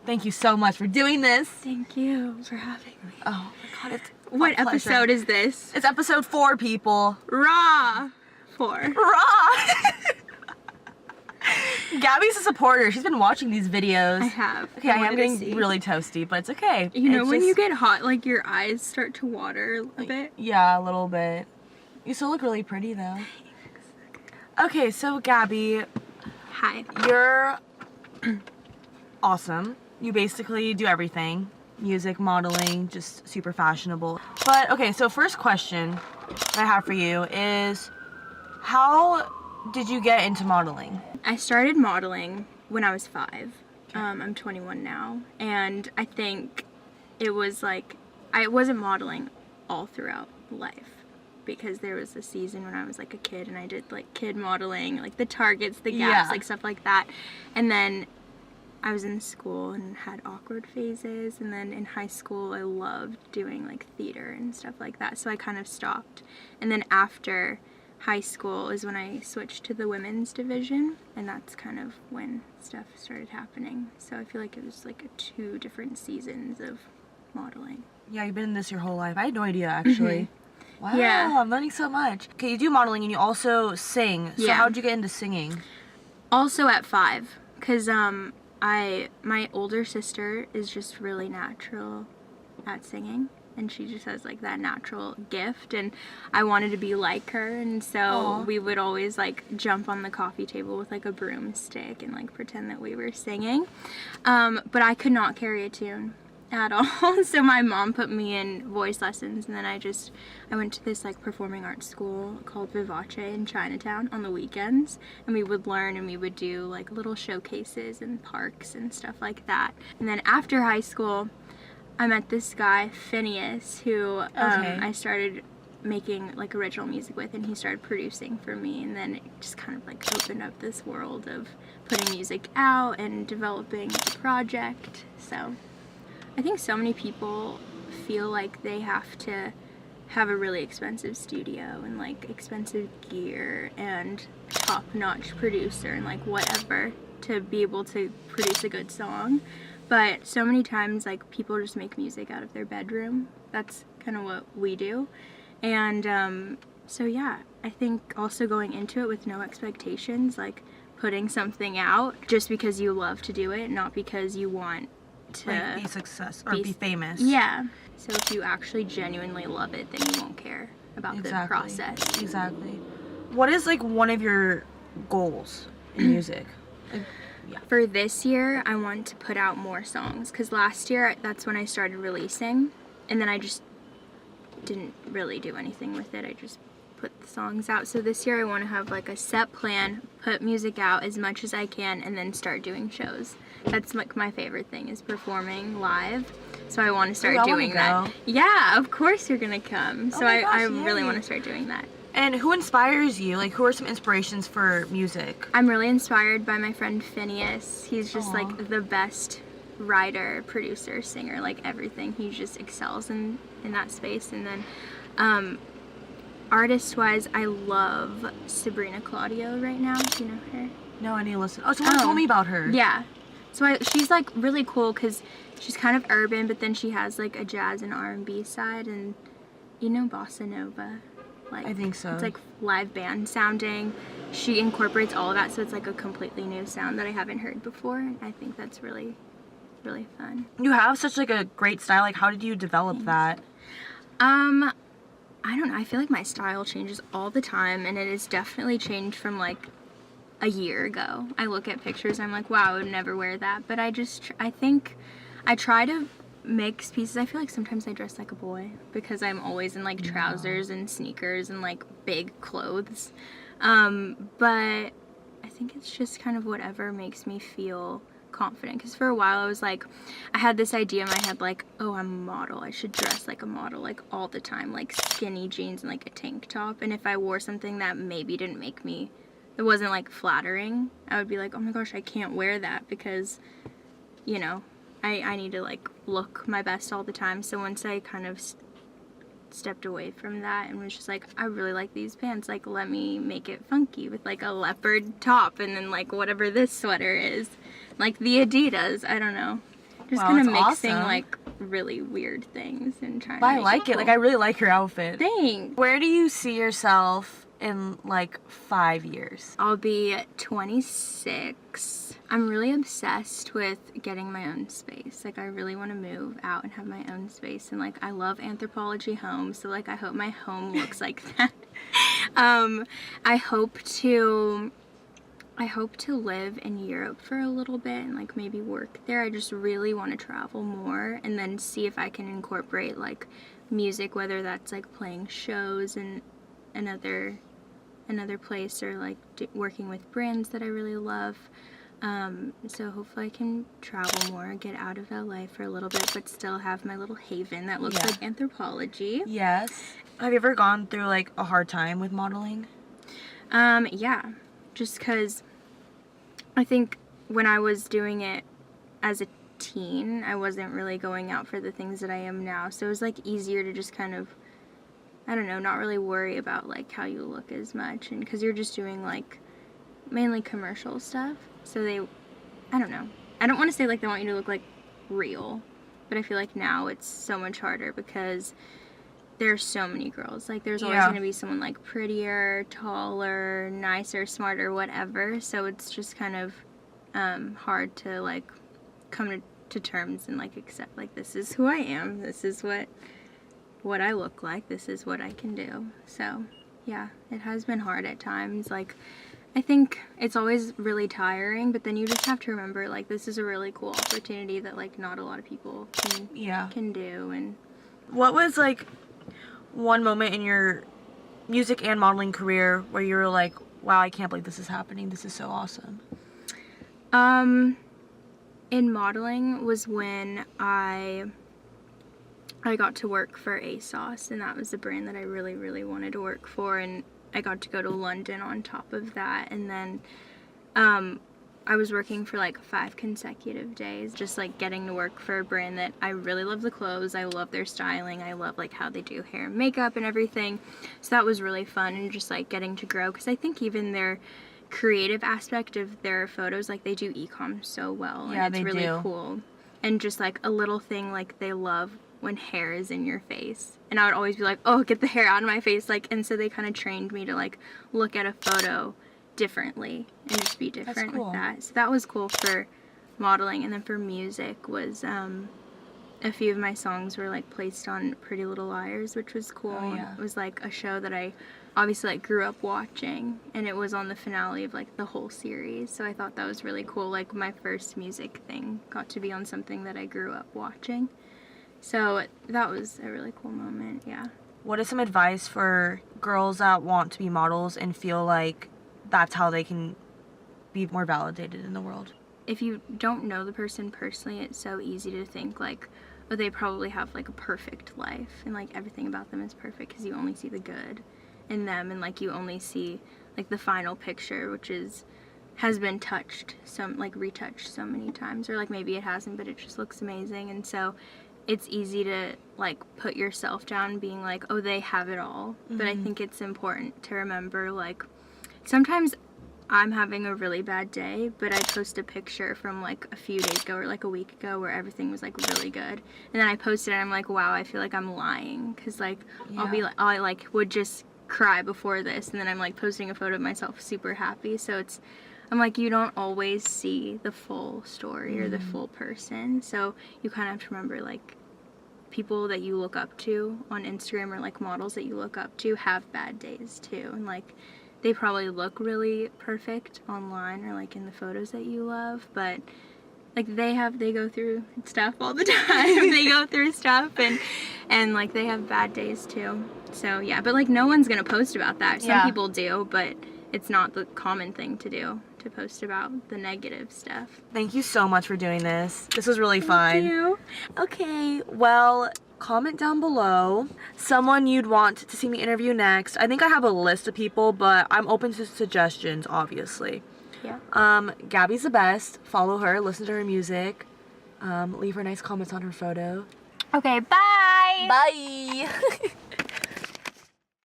Thank you so much for doing this. Thank you for having me. Oh my god, it's What a pleasure. episode is this? It's episode 4, people. Raw 4. Raw! Gabby's a supporter. She's been watching these videos. I have. Okay, I am getting really toasty, but it's okay. You know it's when just, you get hot, like your eyes start to water a bit? Yeah, a little bit. You still look really pretty though. Okay, so Gabby. Hi. You're awesome. You basically do everything. Music, modeling, just super fashionable. But okay, so first question that I have for you is, how did you get into modeling? I started modeling when I was 5. Okay. I'm 21 now, and I think it was like, I wasn't modeling all throughout life, because there was a season when I was like a kid and I did like kid modeling, like the Targets, the Gaps, like stuff like that. And then I was in school and had awkward phases, and then in high school I loved doing like theater and stuff like that, so I kind of stopped. And then after high school is when I switched to the women's division, and that's kind of when stuff started happening. So I feel like it was like 2 different seasons of modeling. Yeah, you've been in this your whole life. I had no idea actually. Wow, Yeah. I'm learning so much. Okay, you do modeling and you also sing. So Yeah. how did you get into singing? Also at 5, because my older sister is just really natural at singing, and she just has like that natural gift, and I wanted to be like her, and so Aww. we would always like jump on the coffee table with like a broomstick and like pretend that we were singing, but I could not carry a tune at all. So my mom put me in voice lessons, and then I went to this like performing arts school called Vivace in Chinatown on the weekends, and we would learn and we would do like little showcases in parks and stuff like that. And then after high school I met this guy Phineas, who I started making like original music with, and he started producing for me, and then it just kind of like opened up this world of putting music out and developing a project. So I think so many people feel like they have to have a really expensive studio and like expensive gear and top-notch producer and like whatever to be able to produce a good song. But so many times like people just make music out of their bedroom. That's kind of what we do. And so yeah, I think also going into it with no expectations, like putting something out just because you love to do it, not because you want to like be success or be famous. Yeah. So if you actually genuinely love it, then you won't care about the process. Exactly. What is like one of your goals in music? Yeah. For this year, I want to put out more songs, because last year that's when I started releasing, and then I just didn't really do anything with it. I just put the songs out. So this year I want to have like a set plan, put music out as much as I can, and then start doing shows. That's like my favorite thing, is performing live. So I want to start doing that. Yeah, of course you're gonna come. So I really want to start doing that. And who inspires you? Like, who are some inspirations for music? I'm really inspired by my friend Phineas. He's just like the best writer, producer, singer, like everything. He just excels in that space. And then artist-wise, I love Sabrina Claudio right now. Do you know her? No, I need to listen. Oh, someone told me about her. Yeah. So she's like really cool, because she's kind of urban, but then she has like a jazz and R&B side, and you know bossa nova? Like, I think so. It's like live band sounding. She incorporates all of that, so it's like a completely new sound that I haven't heard before, and I think that's really, really fun. You have such like a great style. Like, how did you develop that? I don't know. I feel like my style changes all the time, and it has definitely changed from like a year ago. I look at pictures, I'm like, wow, I would never wear that. But I think I try to mix pieces. I feel like sometimes I dress like a boy, because I'm always in like trousers and sneakers and like big clothes. But I think it's just kind of whatever makes me feel confident, because for a while I was like, I had this idea in my head like, oh, I'm a model, I should dress like a model like all the time, like skinny jeans and like a tank top, and if I wore something that maybe didn't make me, it wasn't like flattering, I would be like, oh my gosh, I can't wear that, because you know, I need to like look my best all the time. So once I kind of stepped away from that and was just like, I really like these pants, like let me make it funky with like a leopard top and then like whatever this sweater is, like the Adidas, I don't know. Just Wow, kind of that's mixing awesome. like really weird things and trying But to I make like it. Like, cool. I really like your outfit. Thanks. Where do you see yourself in like 5 years? I'll be 26. I'm really obsessed with getting my own space. Like, I really want to move out and have my own space. And like, I love Anthropologie homes, so like, I hope my home looks like that. I hope to live in Europe for a little bit and like maybe work there. I just really want to travel more and then see if I can incorporate like music, whether that's like playing shows in another place or like working with brands that I really love. So hopefully I can travel more, get out of LA for a little bit, but still have my little haven that looks like Anthropologie. Yes. Have you ever gone through like a hard time with modeling? Yeah, just because I think when I was doing it as a teen, I wasn't really going out for the things that I am now. So it was like easier to just kind of, I don't know, not really worry about like how you look as much. And because you're just doing like mainly commercial stuff. So I don't know. I don't want to say like they want you to look like real, but I feel like now it's so much harder because there's so many girls. Like, there's always going to be someone, like, prettier, taller, nicer, smarter, whatever. So it's just kind of hard to, like, come to terms and, like, accept, like, this is who I am. This is what I look like. This is what I can do. So, yeah, it has been hard at times. Like, I think it's always really tiring, but then you just have to remember, like, this is a really cool opportunity that, like, not a lot of people can do. And what was, like, one moment in your music and modeling career where you were like, wow, I can't believe this is happening. This is so awesome. In modeling was when I got to work for ASOS, and that was a brand that I really, really wanted to work for, and I got to go to London on top of that, and then I was working for like 5 consecutive days, just like getting to work for a brand that I really love the clothes, I love their styling, I love like how they do hair and makeup and everything. So that was really fun, and just like getting to grow, because I think even their creative aspect of their photos, like they do e-com so well, and it's really cool. And just like a little thing, like they love when hair is in your face, and I would always be like, oh, get the hair out of my face, like, and so they kind of trained me to like look at a photo differently and just be different with that. So that was cool for modeling. And then for music was a few of my songs were like placed on Pretty Little Liars, which was cool. It was like a show that I obviously like grew up watching, and it was on the finale of like the whole series, so I thought that was really cool. Like my first music thing got to be on something that I grew up watching, so that was a really cool moment. Yeah. What is some advice for girls that want to be models and feel like that's how they can be more validated in the world? If you don't know the person personally, it's so easy to think like, oh, they probably have like a perfect life and like everything about them is perfect, because you only see the good in them, and like you only see like the final picture, which has been retouched so many times, or like maybe it hasn't, but it just looks amazing. And so it's easy to like put yourself down being like, oh, they have it all. But I think it's important to remember, like, sometimes I'm having a really bad day, but I post a picture from like a few days ago or like a week ago where everything was like really good, and then I posted it and I'm like, wow, I feel like I'm lying, because like I like would just cry before this, and then I'm like posting a photo of myself super happy. So I'm like, you don't always see the full story or the full person, so you kind of have to remember, like, people that you look up to on Instagram or like models that you look up to have bad days too, and like they probably look really perfect online or like in the photos that you love, but like they go through stuff all the time. They go through stuff, and like they have bad days too. So yeah, but like no one's gonna post about that. Some people do, but it's not the common thing to do, to post about the negative stuff. Thank you so much for doing this. This was really fun. Thank you. Okay, well, comment down below someone you'd want to see me interview next. I think I have a list of people, but I'm open to suggestions, obviously. Yeah. Gabby's the best. Follow her, listen to her music, leave her nice comments on her photo. Okay, bye! Bye!